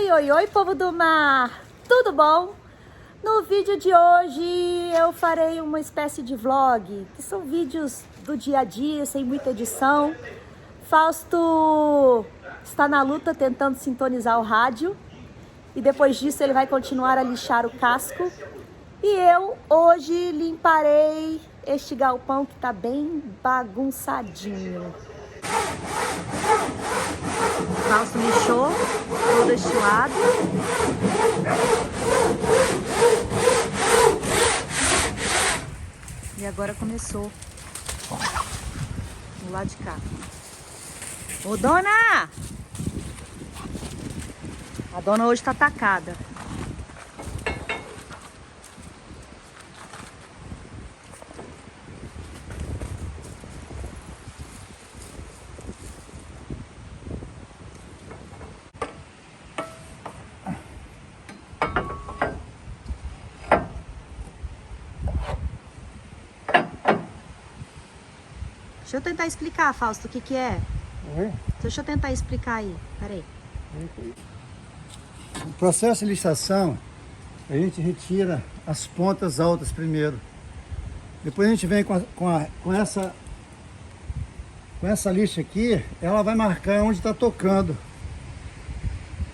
Oi, oi, oi, povo do mar! Tudo bom? No vídeo de hoje eu farei uma espécie de vlog, que são vídeos do dia a dia, sem muita edição. Fausto está na luta tentando sintonizar o rádio e depois disso ele vai continuar a lixar o casco. E eu hoje limparei este galpão que está bem bagunçadinho. O Fausto lixou todo este lado. E agora começou do lado de cá. Ô, dona! A dona hoje tá atacada. Deixa eu tentar explicar, Fausto, o que que é. Oi? Deixa eu tentar explicar aí. Peraí. No processo de lixação, a gente retira as pontas altas primeiro. Depois a gente vem com essa lixa aqui, ela vai marcar onde está tocando.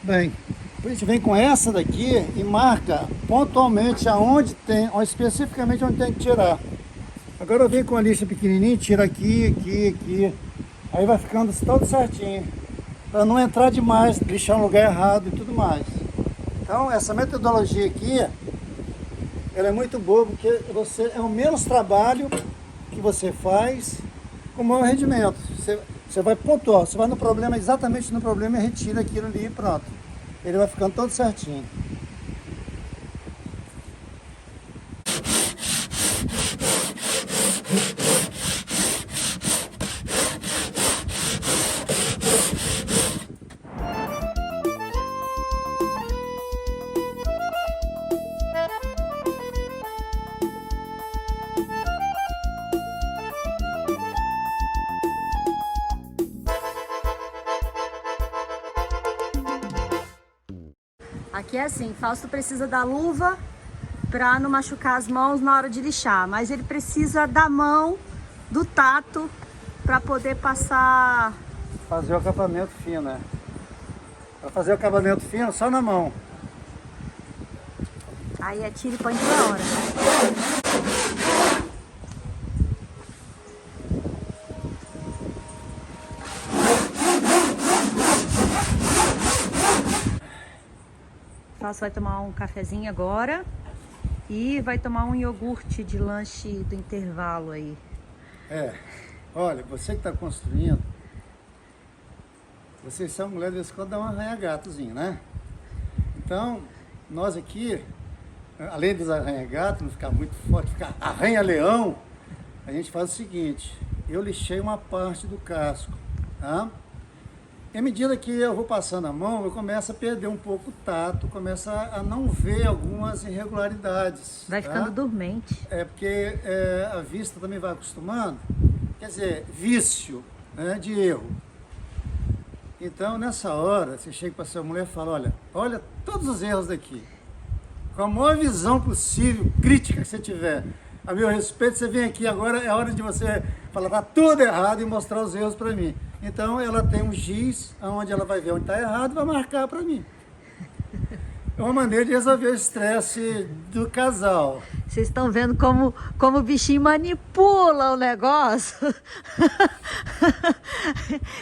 Bem, depois a gente vem com essa daqui e marca pontualmente aonde tem, especificamente onde tem que tirar. Agora eu venho com a lixa pequenininha, tira aqui, aqui, aqui. Aí vai ficando todo certinho. Para não entrar demais, lixar no lugar errado e tudo mais. Então essa metodologia aqui, ela é muito boa porque é o menos trabalho que você faz com o maior rendimento. Você vai pontuar, você vai no problema, exatamente no problema e retira aquilo ali e pronto. Ele vai ficando todo certinho. Aqui é assim, Fausto precisa da luva para não machucar as mãos na hora de lixar, mas ele precisa da mão, do tato, para poder passar... Fazer o acabamento fino, né? Para fazer o acabamento fino, só na mão. Aí atira e põe toda hora. Fausto vai tomar um cafezinho agora e vai tomar um iogurte de lanche do intervalo aí. Olha, você que está construindo, vocês são mulheres, de vez em quando dá um arranha-gatozinho, né? Então, nós aqui, além dos arranha-gatos, não ficar muito forte, ficar arranha-leão, a gente faz o seguinte: eu lixei uma parte do casco, tá? E à medida que eu vou passando a mão, eu começo a perder um pouco o tato, começo a não ver algumas irregularidades. Vai ficando dormente. Porque a vista também vai acostumando, quer dizer, vício, né, de erro. Então, nessa hora, você chega para sua mulher e fala: olha todos os erros daqui. Com a maior visão possível, crítica que você tiver, a meu respeito, você vem aqui agora, é hora de você falar, tá tudo errado e mostrar os erros para mim. Então ela tem um giz, onde ela vai ver onde está errado e vai marcar para mim. É uma maneira de resolver o estresse do casal. Vocês estão vendo como o bichinho manipula o negócio?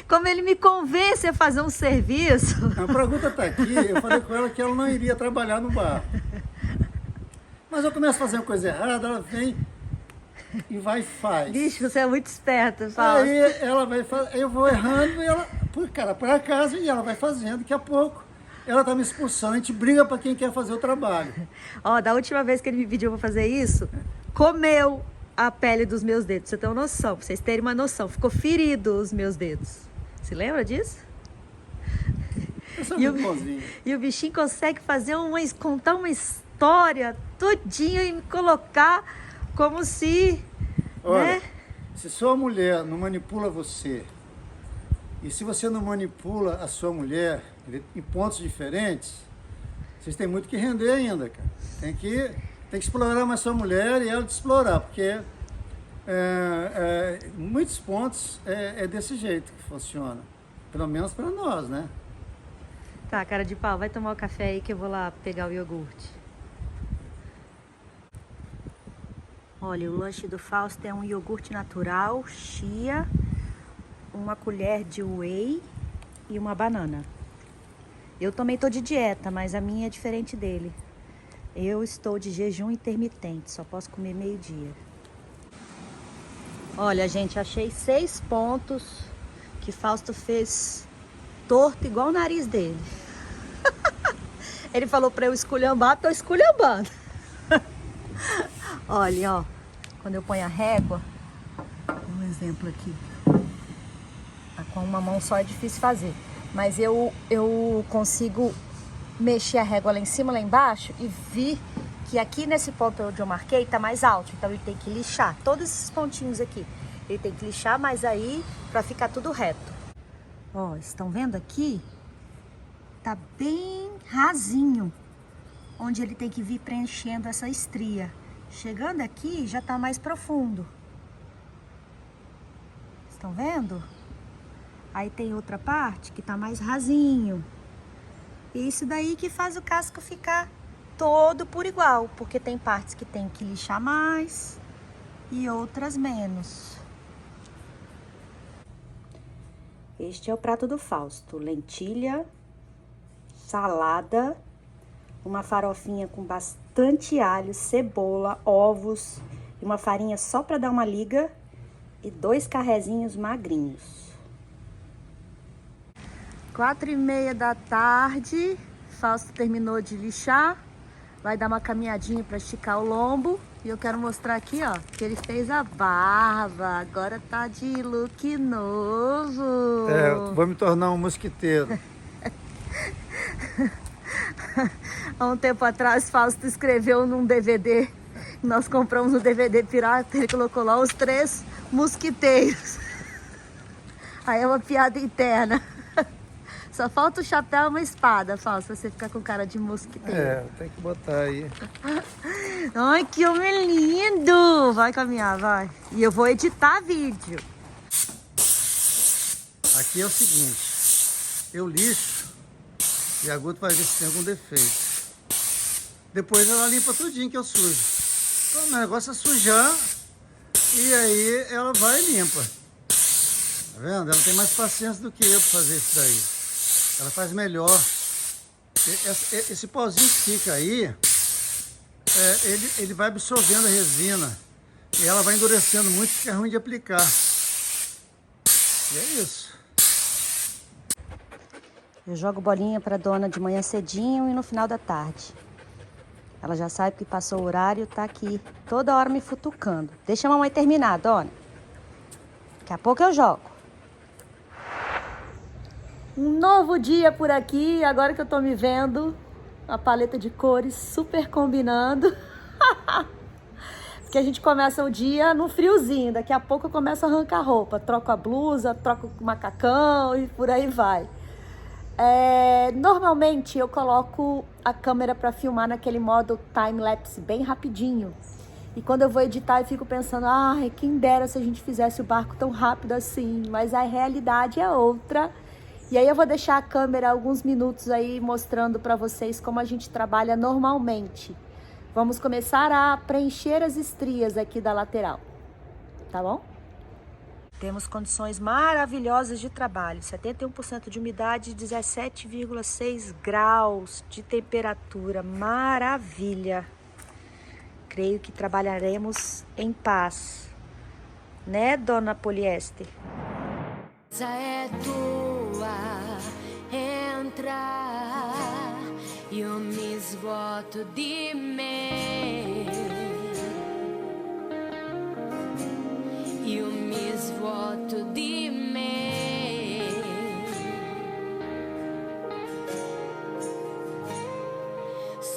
Como ele me convence a fazer um serviço. A pergunta está aqui, eu falei com ela que ela não iria trabalhar no bar. Mas eu começo a fazer uma coisa errada, ela vem e vai e faz. Bicho, você é muito esperta, Fausto. Aí ela vai fazer, eu vou errando e ela, por acaso, e ela vai fazendo, daqui a pouco ela tá me expulsando, a gente briga para quem quer fazer o trabalho. Ó, da última vez que ele me pediu pra fazer isso, comeu a pele dos meus dedos, pra você ter uma noção, pra vocês terem uma noção, ficou ferido os meus dedos. Você lembra disso? E o bichinho consegue fazer contar uma história todinha e me colocar como se... Olha, né? se sua mulher não manipula você E se você não manipula a sua mulher em pontos diferentes, vocês têm muito que render ainda, cara. Tem que explorar mais sua mulher e ela te explorar, porque muitos pontos é desse jeito que funciona. Pelo menos para nós, né? Tá, cara de pau, vai tomar o café aí que eu vou lá pegar o iogurte. Olha, o lanche do Fausto é um iogurte natural, chia, uma colher de whey e uma banana. Eu também tô de dieta, mas a minha é diferente dele. Eu estou de jejum intermitente, só posso comer meio-dia. Olha, gente, achei 6 pontos que Fausto fez torto igual o nariz dele. Ele falou pra eu esculhambar, tô esculhambando. Olha, ó, quando eu ponho a régua, um exemplo aqui. Com uma mão só é difícil fazer, mas eu consigo mexer a régua lá em cima, lá embaixo e vi que aqui nesse ponto onde eu marquei tá mais alto, então ele tem que lixar todos esses pontinhos aqui. Ele tem que lixar mais aí pra ficar tudo reto. Ó, estão vendo aqui? Tá bem rasinho, onde ele tem que vir preenchendo essa estria. Chegando aqui já tá mais profundo. Estão vendo? Aí tem outra parte que tá mais rasinho. E isso daí que faz o casco ficar todo por igual, porque tem partes que tem que lixar mais e outras menos. Este é o prato do Fausto: lentilha, salada, uma farofinha com bastante alho, cebola, ovos e uma farinha só para dar uma liga e 2 carrezinhos magrinhos. 4h30 da tarde, Fausto terminou de lixar, vai dar uma caminhadinha para esticar o lombo. E eu quero mostrar aqui, ó, que ele fez a barba, agora tá de look novo. Vou me tornar um mosquiteiro. Há um tempo atrás, Fausto escreveu num DVD, nós compramos um DVD pirata, ele colocou lá os 3 mosquiteiros. Aí é uma piada interna. Só falta o chapéu e uma espada, Fausto, pra você ficar com cara de mosquiteiro. Tem que botar aí. Ai, que homem lindo! Vai caminhar, vai. E eu vou editar vídeo. Aqui é o seguinte, eu lixo e a Guto vai ver se tem algum defeito. Depois ela limpa tudinho que eu sujo. Então o negócio é sujar e aí ela vai e limpa. Tá vendo? Ela tem mais paciência do que eu pra fazer isso daí. Ela faz melhor. Esse pauzinho que fica aí, ele vai absorvendo a resina. E ela vai endurecendo muito, fica ruim de aplicar. E é isso. Eu jogo bolinha pra dona de manhã cedinho e no final da tarde. Ela já sabe que passou o horário, tá aqui toda hora me futucando. Deixa a mamãe terminar, dona. Daqui a pouco eu jogo. Um novo dia por aqui, agora que eu tô me vendo, a paleta de cores super combinando. Porque a gente começa o dia no friozinho, daqui a pouco eu começo a arrancar roupa, troco a blusa, troco o macacão e por aí vai. Normalmente eu coloco a câmera para filmar naquele modo time-lapse bem rapidinho. E quando eu vou editar eu fico pensando, ai, quem dera se a gente fizesse o barco tão rápido assim, mas a realidade é outra. E aí eu vou deixar a câmera alguns minutos aí mostrando para vocês como a gente trabalha normalmente. Vamos começar a preencher as estrias aqui da lateral, tá bom? Temos condições maravilhosas de trabalho, 71% de umidade, 17,6 graus de temperatura, maravilha. Creio que trabalharemos em paz, né, dona Poliéster? É tua, entra e eu me esgoto de mim. Eu me esgoto de mim.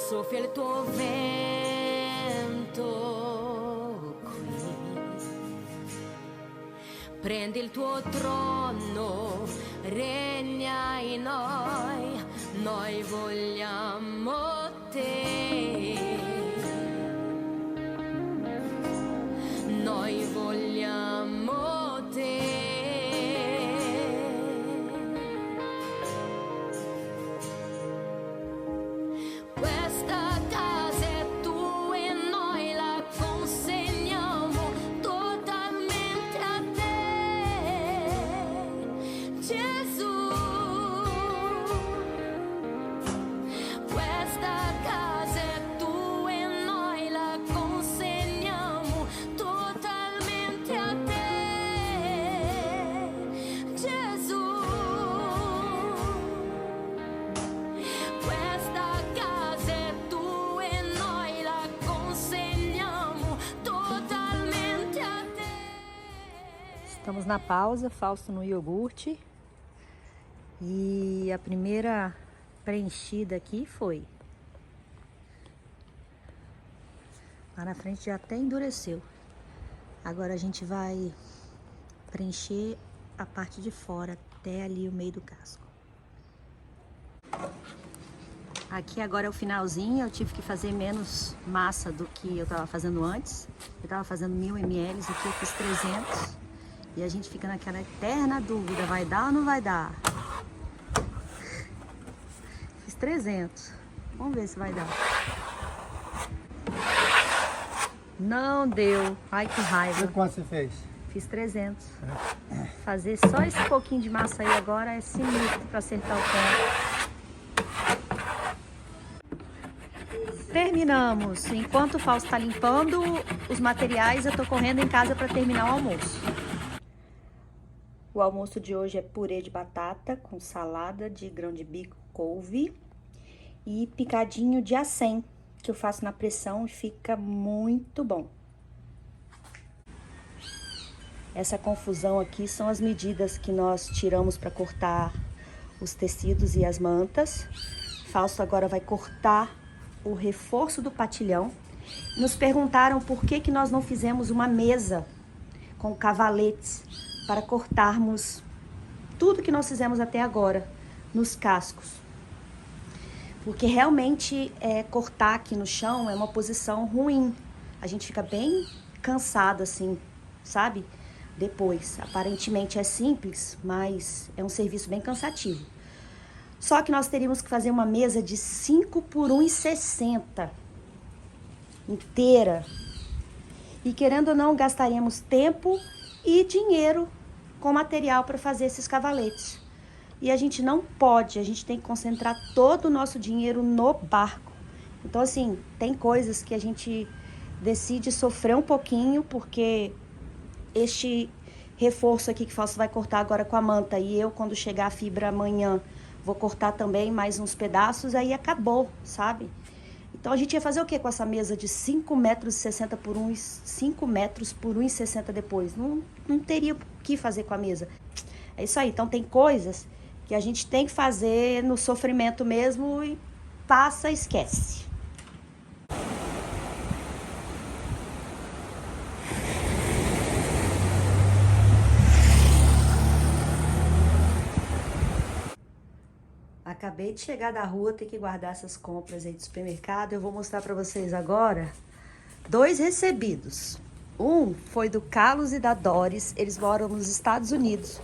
Sou filho do vento, prendi il tuo trono, regna in noi vogliamo te, noi vogliamo te. Questa casa è tua e noi la consegniamo totalmente a te, Gesù. Questa casa è tua e noi la consegniamo totalmente a te, Gesù. Questa casa è tua e noi la consegniamo totalmente a te. Estamos na pausa, Fausto no iogurte. E a primeira preenchida aqui foi. Lá na frente já até endureceu. Agora a gente vai preencher a parte de fora até ali o meio do casco. Aqui agora é o finalzinho, eu tive que fazer menos massa do que eu tava fazendo antes. Eu tava fazendo 1000 ml, aqui eu fiz 300. E a gente fica naquela eterna dúvida, vai dar ou não vai dar? Fiz 300. Vamos ver se vai dar. Não deu. Ai, que raiva. Quanto você fez? Fiz 300. Fazer só esse pouquinho de massa aí agora é sinistro para acertar o ponto. Terminamos. Enquanto o Fausto está limpando os materiais, eu tô correndo em casa para terminar o almoço. O almoço de hoje é purê de batata com salada de grão de bico couve e picadinho de acém, que eu faço na pressão e fica muito bom. Essa confusão aqui são as medidas que nós tiramos para cortar os tecidos e as mantas. Fausto agora vai cortar o reforço do patilhão. Nos perguntaram por que nós não fizemos uma mesa com cavaletes para cortarmos tudo que nós fizemos até agora nos cascos. Porque realmente cortar aqui no chão é uma posição ruim. A gente fica bem cansado assim, sabe? Depois, aparentemente é simples, mas é um serviço bem cansativo. Só que nós teríamos que fazer uma mesa de 5 por 1,60 inteira. E querendo ou não, gastaríamos tempo e dinheiro com material para fazer esses cavaletes. E a gente não pode, a gente tem que concentrar todo o nosso dinheiro no barco. Então, assim, tem coisas que a gente decide sofrer um pouquinho, porque este reforço aqui que o Fausto vai cortar agora com a manta, e eu, quando chegar a fibra amanhã, vou cortar também mais uns pedaços, aí acabou, sabe? Então a gente ia fazer o que com essa mesa de 5 metros e 60 por 5 metros por 1,60 depois? Não teria o que fazer com a mesa. É isso aí, então tem coisas que a gente tem que fazer no sofrimento mesmo e passa, esquece. Acabei de chegar da rua, ter que guardar essas compras aí do supermercado. Eu vou mostrar para vocês agora 2 recebidos. Um foi do Carlos e da Doris, eles moram nos Estados Unidos.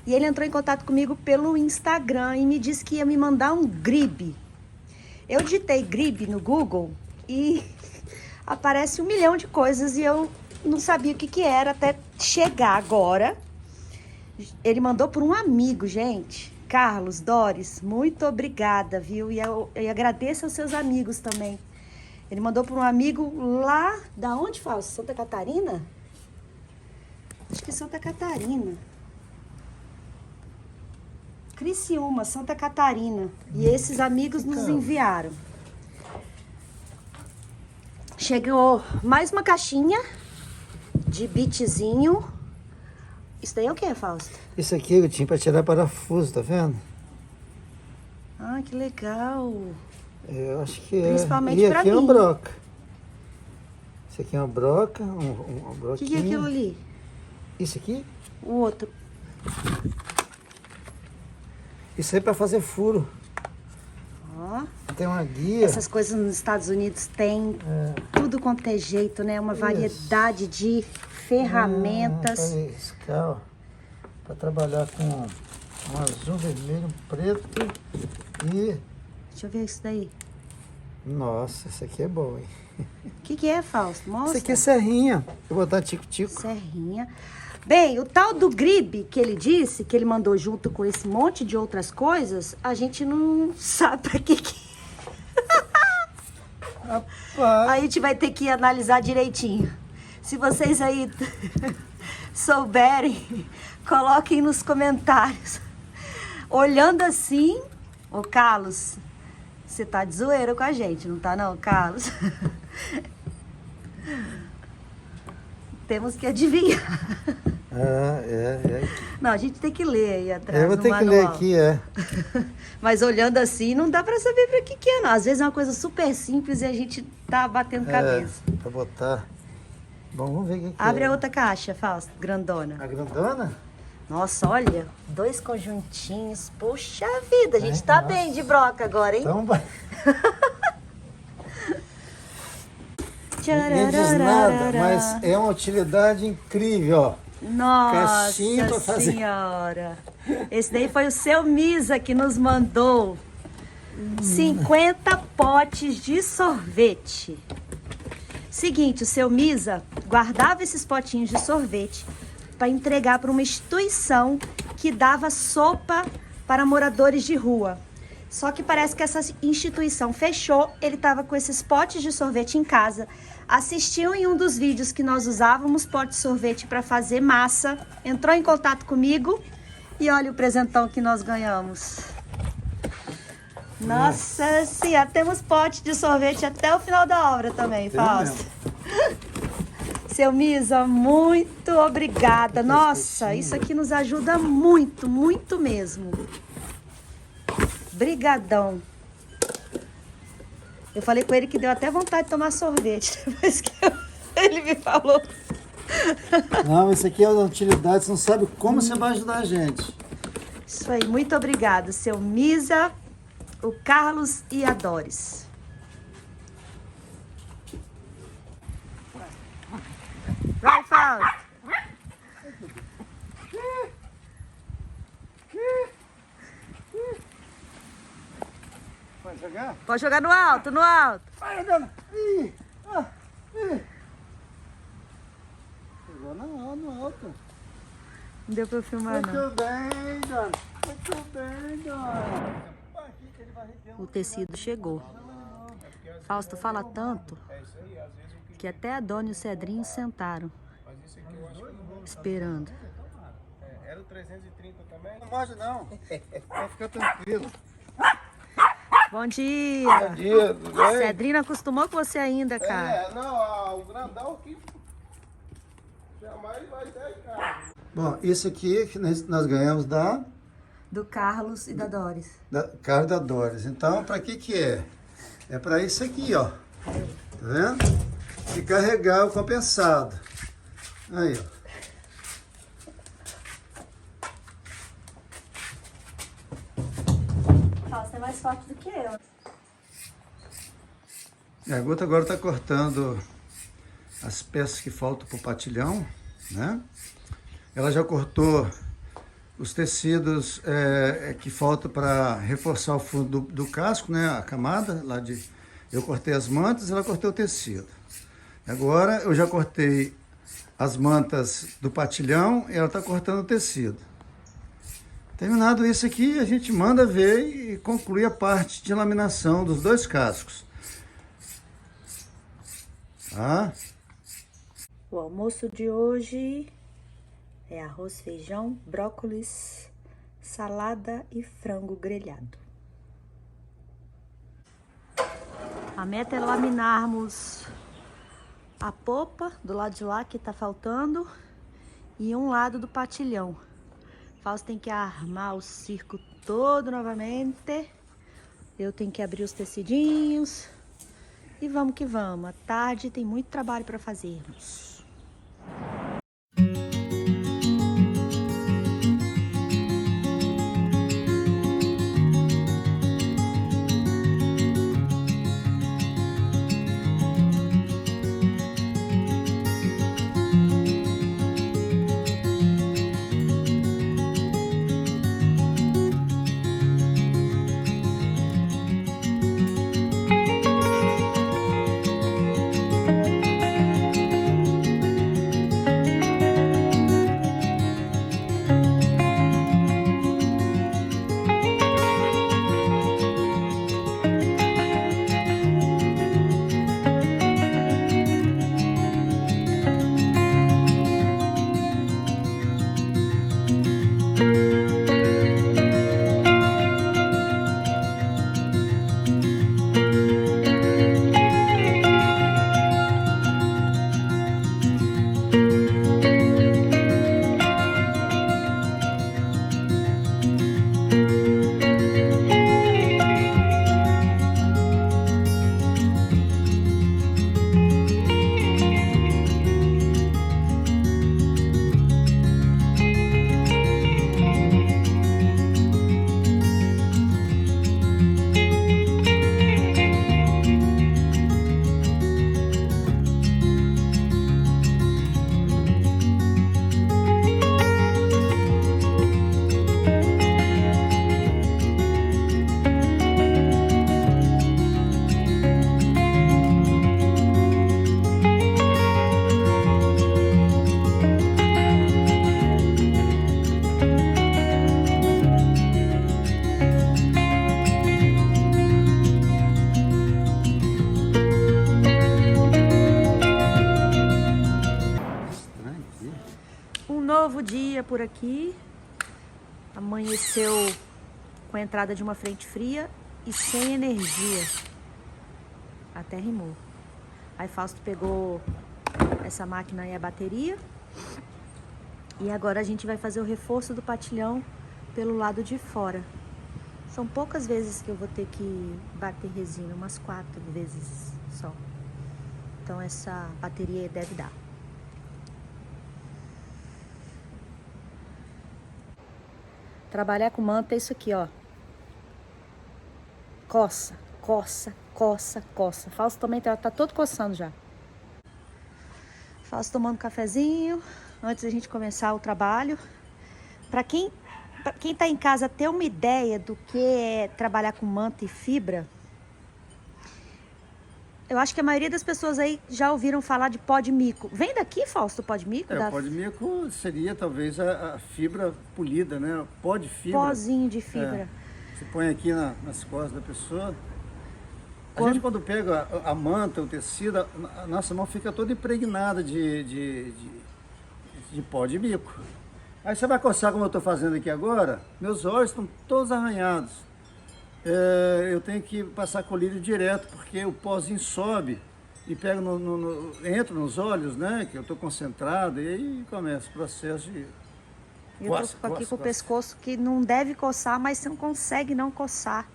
E ele entrou em contato comigo pelo Instagram e me disse que ia me mandar um gribe. Eu digitei gribe no Google e aparece 1 milhão de coisas e eu não sabia o que era até chegar agora. Ele mandou por um amigo, gente. Carlos, Doris, muito obrigada, viu? E eu agradeço aos seus amigos também. Ele mandou por um amigo lá, da onde, Fausto? Santa Catarina? Acho que Santa Catarina. Criciúma, Santa Catarina. E esses amigos nos enviaram. Chegou mais uma caixinha de bitzinho. Isso daí é o que, Fausto? Isso aqui eu tinha para tirar parafuso, tá vendo? Ah, que legal. Eu acho que é. Principalmente e pra aqui mim. é uma broca. Isso aqui é uma broca, uma O broquinha. que é aquilo ali? Isso aqui o outro. Isso aí para fazer furo. Ó. Tem uma guia. Essas coisas nos Estados Unidos tem tudo quanto é jeito, né? Uma variedade de ferramentas. Para trabalhar com um azul, vermelho, um preto e... Deixa eu ver isso daí. Nossa, isso aqui é bom, hein? O que é, Fausto? Mostra. Isso aqui é serrinha. Eu vou botar tico-tico. Serrinha. Bem, o tal do gribe que ele disse, que ele mandou junto com esse monte de outras coisas, a gente não sabe pra que Rapaz. a gente vai ter que analisar direitinho. Se vocês aí souberem, coloquem nos comentários. Olhando assim, ô Carlos, você tá de zoeira com a gente, não tá não, Carlos? Temos que adivinhar. Não, a gente tem que ler aí atrás. Eu vou ter que ler aqui, Mas olhando assim, não dá pra saber pra que é, não. Às vezes é uma coisa super simples e a gente tá batendo cabeça. Pra botar. Bom, vamos ver o que Abre é. a outra caixa, Fausto, grandona. A grandona? Nossa, olha, 2 conjuntinhos. Poxa vida, a gente tá bem de broca agora, hein? Então vai. Ninguém diz nada, mas é uma utilidade incrível, ó. Nossa Caixinha pra fazer. Senhora. Esse daí foi o seu Misa que nos mandou 50 potes de sorvete. Seguinte, o seu Misa guardava esses potinhos de sorvete para entregar para uma instituição que dava sopa para moradores de rua. Só que parece que essa instituição fechou, ele estava com esses potes de sorvete em casa, assistiu em um dos vídeos que nós usávamos pote de sorvete para fazer massa, entrou em contato comigo e olha o presentão que nós ganhamos. Nossa senhora, temos pote de sorvete até o final da obra também, Fausto. Seu Misa, muito obrigada. Nossa, isso aqui nos ajuda muito, muito mesmo. Brigadão. Eu falei com ele que deu até vontade de tomar sorvete depois que ele me falou. Não, isso aqui é uma utilidade, você não sabe como você vai ajudar a gente. Isso aí, muito obrigado, seu Misa, o Carlos e a Doris. Vai, Fausto. Pode jogar? Pode jogar no alto, no alto. Vai, dona. Ih, ih. Pegou no alto. Não deu pra eu filmar, não. Muito bem, dona. Muito bem, dona. O tecido chegou. Fausto fala tanto que até a Dona e o Cedrinho sentaram, esperando. Era o 330 também? Não pode não. Vai ficar tranquilo. Bom dia. Bom dia, tudo bem? Cedrinho não acostumou com você ainda, cara. Não, o grandão aqui jamais vai sair, cara. Bom, isso aqui que nós ganhamos Do Carlos e da Doris. da Carlos da Doris. Então, para que é? É para isso aqui, ó. Tá vendo? E carregar o compensado. Aí, ó. Fausto é mais forte do que eu. A Guta agora está cortando as peças que faltam para o patilhão, né? Ela já cortou os tecidos que faltam para reforçar o fundo do casco, né? A camada lá de... Eu cortei as mantas, ela cortou o tecido. Agora eu já cortei as mantas do patilhão e ela está cortando o tecido. Terminado isso aqui, a gente manda ver e conclui a parte de laminação dos dois cascos. Tá? O almoço de hoje é arroz, feijão, brócolis, salada e frango grelhado. A meta é laminarmos a popa do lado de lá que tá faltando e um lado do patilhão. Fausto tem que armar o circo todo novamente. Eu tenho que abrir os tecidinhos. E vamos que vamos. À tarde tem muito trabalho para fazermos. Um novo dia por aqui. Amanheceu com a entrada de uma frente fria e sem energia. Até rimou. Aí Fausto pegou essa máquina e a bateria. E agora a gente vai fazer o reforço do patilhão pelo lado de fora. São poucas vezes que eu vou ter que bater resina, umas 4 vezes só. Então essa bateria deve dar. Trabalhar com manta é isso aqui, ó. Coça, coça, coça, coça. Fausto também tá todo coçando já. Fausto tomando um cafezinho antes da gente começar o trabalho. Pra quem tá em casa ter uma ideia do que é trabalhar com manta e fibra, eu acho que a maioria das pessoas aí já ouviram falar de pó de mico. Vem daqui, Fausto, o pó de mico? O pó de mico seria talvez a fibra polida, né? O pó de fibra. Pozinho de fibra. Você põe aqui nas costas da pessoa. A gente quando pega a manta, o tecido, a nossa mão fica toda impregnada de pó de mico. Aí você vai coçar como eu estou fazendo aqui agora, meus olhos estão todos arranhados. Eu tenho que passar colírio direto, porque o pozinho sobe e pega entra nos olhos, né? Que eu estou concentrado, e aí começa o processo de... Eu tô aqui com o pescoço que não deve coçar, mas você não consegue não coçar.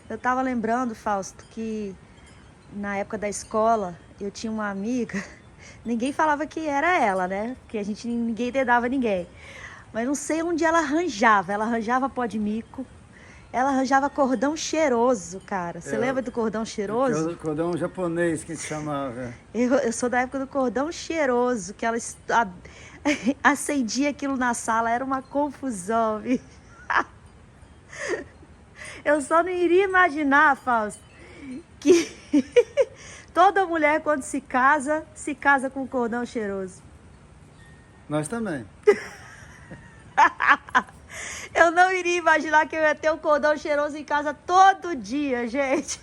Eu tava lembrando, Fausto, que na época da escola eu tinha uma amiga, ninguém falava que era ela, né? Porque ninguém dedava ninguém. Mas não sei onde ela arranjava pó de mico. Ela arranjava cordão cheiroso, cara. Você lembra do cordão cheiroso? O cordão japonês que a gente chamava. Eu sou da época do cordão cheiroso, que ela acendia aquilo na sala, era uma confusão, viu? Eu só não iria imaginar, Fausto, que toda mulher quando se casa com cordão cheiroso. Nós também. Eu não iria imaginar que eu ia ter um cordão cheiroso em casa todo dia, gente.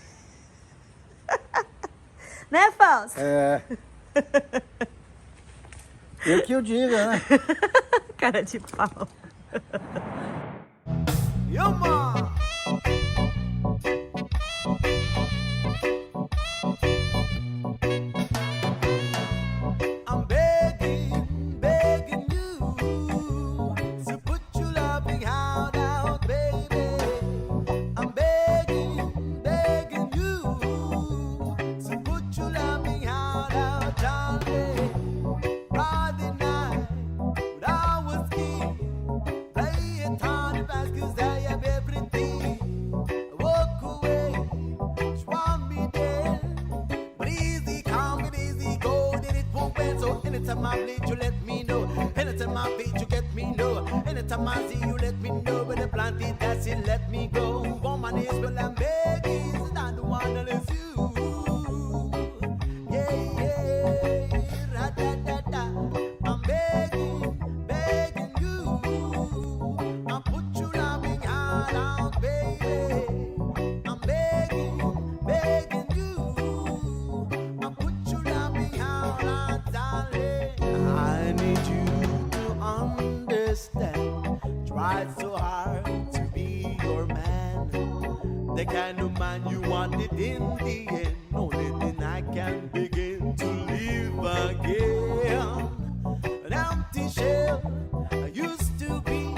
Né, Fausto? Eu que eu diga, né? Cara de pau. I'm begging you to put your loving hand out, baby. I'm begging you to put your loving hand out, darling. Friday night, when I was kid, playing tiny baskets, I have everything. I walk away, she want me there, but easy come and easy go, then it won't bend. So anytime I bleed, you let me know. Anytime I beat, you get me know. Anytime I see you, let me know. When the plant is that's it, let me go. Woman is well, I'm begging, and I don't wanna lose you. Yeah, ra-da-da-da. I'm begging you. I put your loving hand out, baby. I'm begging you. I put your loving hand out, darling. I need you to understand. tried so hard to be your man, the kind of man you wanted in the end. Only then I can begin to live again. An empty shell I used to be,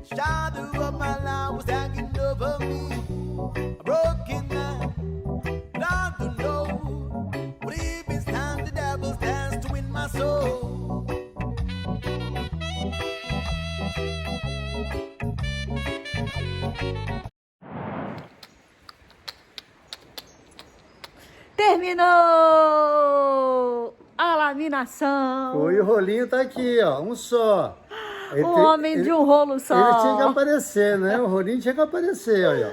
shadow of my life was hanging over me. A broken man, not to know, but if it's time the devil's dance to win my soul. Terminou a laminação. O rolinho tá aqui, ó, um só. O homem de um rolo só. Ele tinha que aparecer, né? O rolinho tinha que aparecer, aí, ó.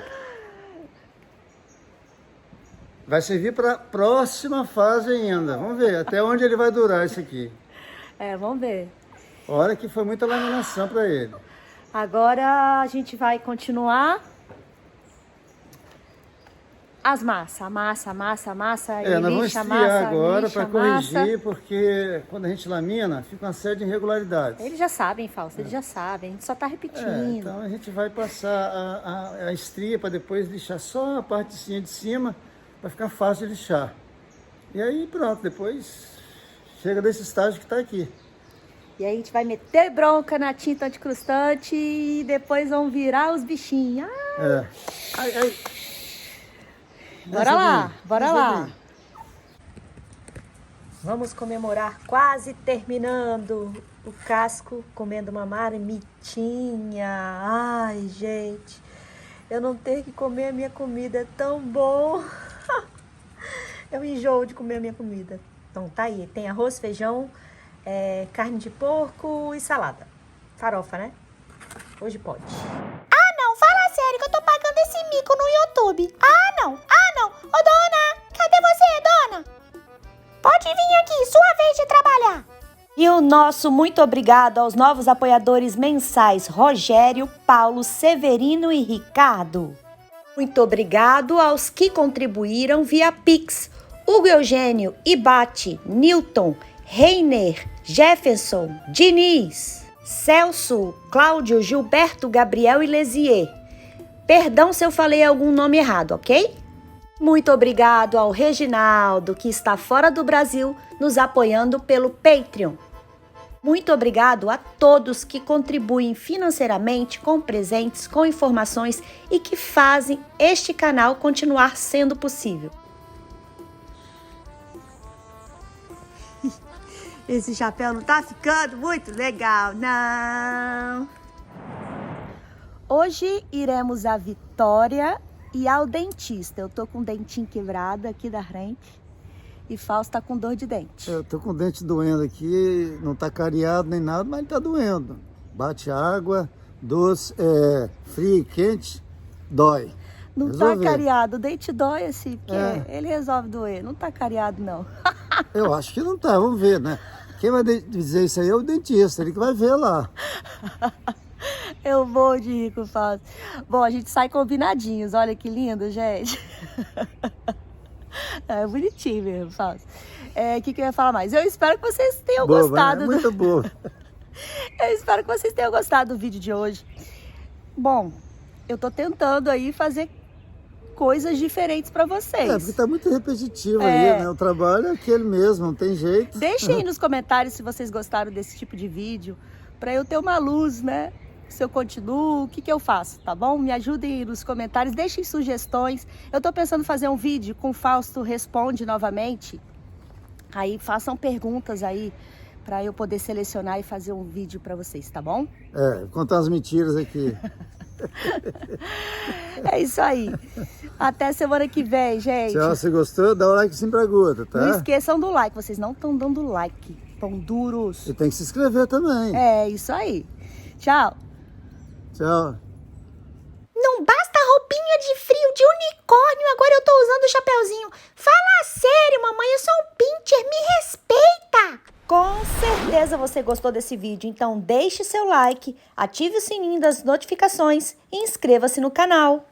Vai servir para próxima fase ainda. Vamos ver até onde ele vai durar isso aqui. É, vamos ver. Olha que foi muita laminação para ele. Agora a gente vai continuar as massas. Massa, Nós vamos esfriar agora para corrigir, porque quando a gente lamina, fica uma série de irregularidades. Eles já sabem, Fausto, eles já sabem. A gente só tá repetindo. Então a gente vai passar a estria para depois lixar só a partezinha de cima, para ficar fácil de lixar. E aí pronto, depois chega desse estágio que está aqui. E aí a gente vai meter bronca na tinta anticrustante e depois vão virar os bichinhos. Ah, Ai. bora lá, bora lá. Vamos comemorar quase terminando o casco, comendo uma marmitinha. Ai, gente, eu não ter que comer a minha comida é tão bom. Eu enjoo de comer a minha comida. Então tá aí, tem arroz, feijão, carne de porco e salada. Farofa, né? Hoje pode. Ah, não, fala sério que eu tô pagando esse mico no YouTube. Ah, não. Ô, dona, cadê você, dona? Pode vir aqui, sua vez de trabalhar. E o nosso muito obrigado aos novos apoiadores mensais Rogério, Paulo, Severino e Ricardo. Muito obrigado aos que contribuíram via Pix. Hugo Eugênio, Ibate, Newton, Reiner, Jefferson, Diniz, Celso, Cláudio, Gilberto, Gabriel e Lesier. Perdão se eu falei algum nome errado, ok? Muito obrigado ao Reginaldo, que está fora do Brasil, nos apoiando pelo Patreon. Muito obrigado a todos que contribuem financeiramente com presentes, com informações e que fazem este canal continuar sendo possível. Esse chapéu não tá ficando muito legal, não. Hoje iremos à Vitória e ao dentista. Eu tô com o dentinho quebrado aqui da frente e Fausto tá com dor de dente. Eu tô com o dente doendo aqui, não tá cariado nem nada, mas tá doendo. Bate água, doce, frio e quente, dói. Não Resolver. tá cariado, o dente dói assim, porque ele resolve doer. Não tá cariado, não. Eu acho que não tá, vamos ver, né? Quem vai dizer isso aí é o dentista, ele que vai ver lá. Eu vou de rico, Fausto. Bom, a gente sai combinadinhos, olha que lindo, gente. É bonitinho mesmo, Fausto. O que eu ia falar mais? Eu espero que vocês tenham gostado. É muito boa. Eu espero que vocês tenham gostado do vídeo de hoje. Bom, eu tô tentando aí fazer coisas diferentes pra vocês. Porque tá muito repetitivo aí, né? O trabalho é aquele mesmo, não tem jeito. Deixem aí nos comentários se vocês gostaram desse tipo de vídeo, pra eu ter uma luz, né? Se eu continuo, o que eu faço, tá bom? Me ajudem aí nos comentários, deixem sugestões. Eu tô pensando em fazer um vídeo com o Fausto Responde novamente. Aí façam perguntas aí pra eu poder selecionar e fazer um vídeo pra vocês, tá bom? Contar as mentiras aqui. É isso aí. Até semana que vem, gente. Tchau, se gostou, dá o like sim pra Guta, tá? Não esqueçam do like, vocês não estão dando like, tão duros. E tem que se inscrever também. É, isso aí. Tchau. Tchau. Não basta a roupinha de frio de unicórnio, agora eu tô usando o chapeuzinho. Fala sério, mamãe, eu sou um pincher, me respeita. Com certeza você gostou desse vídeo, então deixe seu like, ative o sininho das notificações e inscreva-se no canal.